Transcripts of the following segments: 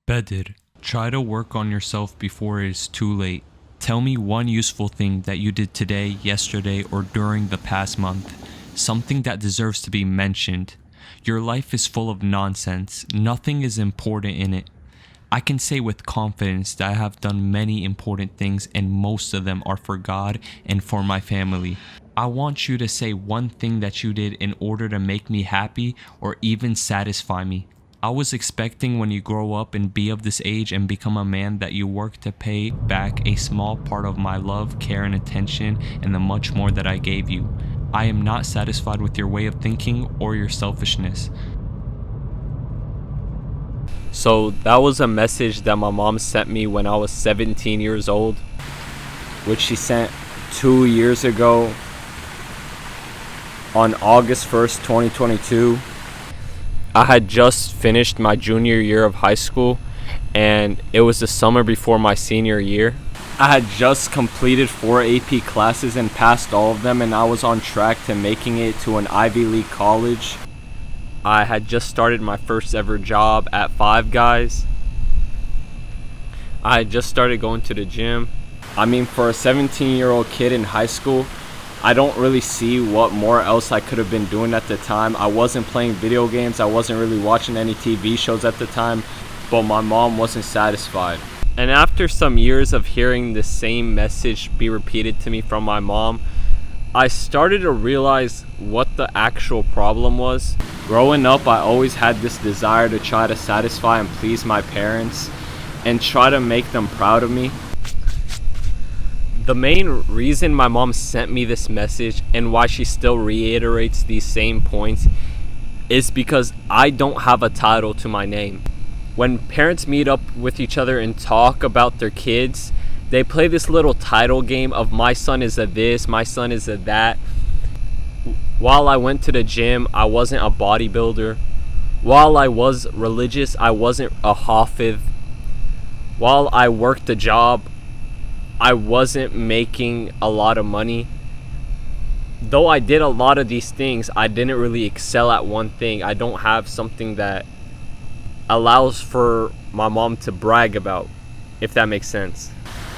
Badr, try to work on yourself before it is too late. Tell me one useful thing that you did today, yesterday, or during the past month. Something that deserves to be mentioned. Your life is full of nonsense. Nothing is important in it. I can say with confidence that I have done many important things, and most of them are for God and for my family. I want you to say one thing that you did in order to make me happy or even satisfy me. I was expecting when you grow up and be of this age and become a man that you work to pay back a small part of my love, care, and attention and the much more that I gave you. I am not satisfied with your way of thinking or your selfishness. So that was a message that my mom sent me when I was 17 years old, which she sent 2 years ago on August 1st, 2022. I had just finished my junior year of high school, and it was the summer before my senior year. I had just completed 4 AP classes and passed all of them, and I was on track to making it to an Ivy League college. I had just started my first ever job at Five Guys. I had just started going to the gym. I mean, for a 17-year-old kid in high school, I don't really see what more else I could have been doing at the time. I wasn't playing video games. I wasn't really watching any TV shows at the time, but my mom wasn't satisfied. And after some years of hearing the same message be repeated to me from my mom, I started to realize what the actual problem was. Growing up, I always had this desire to try to satisfy and please my parents and try to make them proud of me. The main reason my mom sent me this message and why she still reiterates these same points is because I don't have a title to my name. When parents meet up with each other and talk about their kids, they play this little title game of my son is a this, my son is a that. While I went to the gym, I wasn't a bodybuilder. While I was religious, I wasn't a hafiz. While I worked a job, I wasn't making a lot of money. Though I did a lot of these things, I didn't really excel at one thing. I don't have something that allows for my mom to brag about, if that makes sense.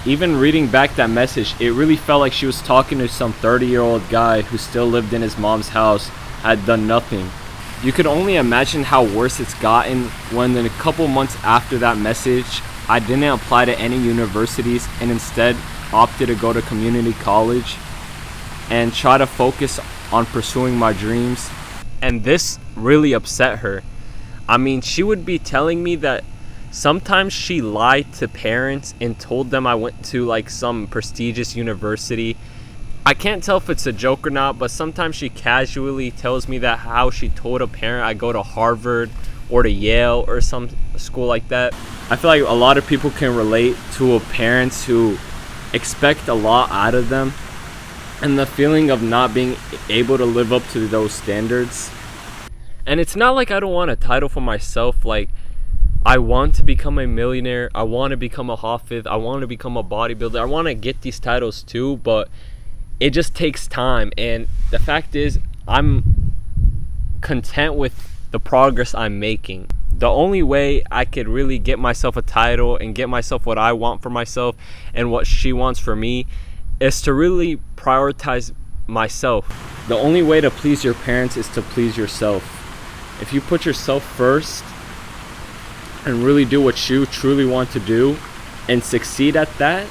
Even reading back that message, it really felt like she was talking to some 30-year-old guy who still lived in his mom's house, had done nothing. You could only imagine how worse it's gotten when in a couple months after that message, I didn't apply to any universities and instead opted to go to community college and try to focus on pursuing my dreams. And this really upset her. I mean, she would be telling me that sometimes she lied to parents and told them I went to like some prestigious university. I can't tell if it's a joke or not, but sometimes she casually tells me that how she told a parent I go to Harvard or to Yale or some school like that. I feel like a lot of people can relate to parents who expect a lot out of them and the feeling of not being able to live up to those standards. And it's not like I don't want a title for myself. Like, I want to become a millionaire. I want to become a hafiz. I want to become a bodybuilder. I want to get these titles too, but it just takes time. And the fact is, I'm content with the progress I'm making. The only way I could really get myself a title and get myself what I want for myself and what she wants for me is to really prioritize myself. The only way to please your parents is to please yourself. If you put yourself first and really do what you truly want to do and succeed at that,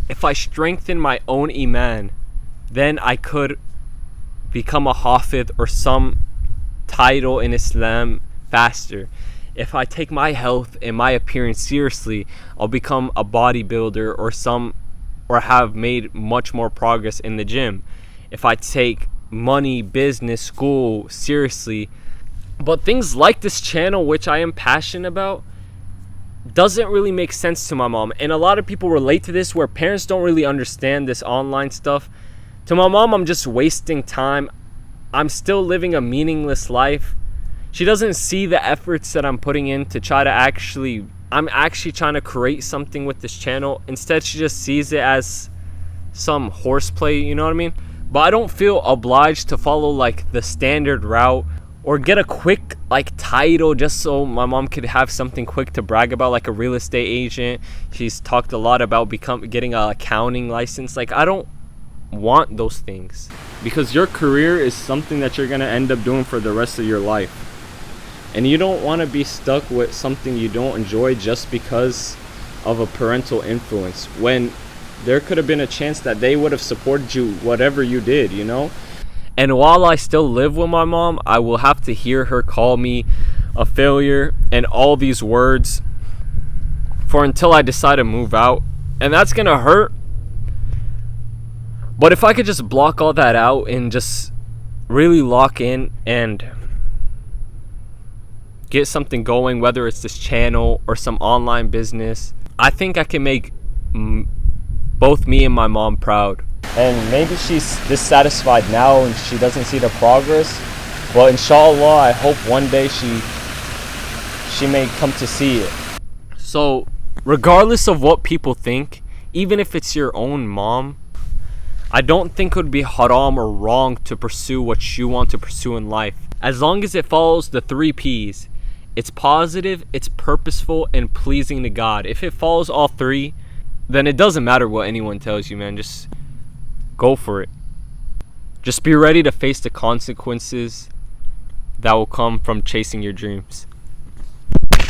if I strengthen my own iman, then I could become a hafiz or some title in Islam faster. If I take my health and my appearance seriously, I'll become a bodybuilder or have made much more progress in the gym. If I take money, business, school seriously, but things like this channel, which I am passionate about, doesn't really make sense to my mom. And a lot of people relate to this where parents don't really understand this online stuff. To my mom, I'm just wasting time. I'm still living a meaningless life. She doesn't see the efforts that I'm putting in to try to I'm actually trying to create something with this channel. Instead, she just sees it as some horseplay, you know what I mean? But I don't feel obliged to follow like the standard route or get a quick like title just so my mom could have something quick to brag about, like a real estate agent. She's talked a lot about getting a accounting license. Like, I don't want those things, because your career is something that you're going to end up doing for the rest of your life, and you don't want to be stuck with something you don't enjoy just because of a parental influence, when there could have been a chance that they would have supported you whatever you did, you know. And while I still live with my mom, I will have to hear her call me a failure and all these words for until I decide to move out. And that's going to hurt. But if I could just block all that out and just really lock in and get something going, whether it's this channel or some online business, I think I can make both me and my mom proud. And maybe she's dissatisfied now and she doesn't see the progress, but inshallah, I hope one day she may come to see it. So regardless of what people think, even if it's your own mom, I don't think it would be haram or wrong to pursue what you want to pursue in life, as long as it follows the 3 P's. It's positive, it's purposeful, and pleasing to God. If it follows all 3, then it doesn't matter what anyone tells you, man. Just go for it. Just be ready to face the consequences that will come from chasing your dreams.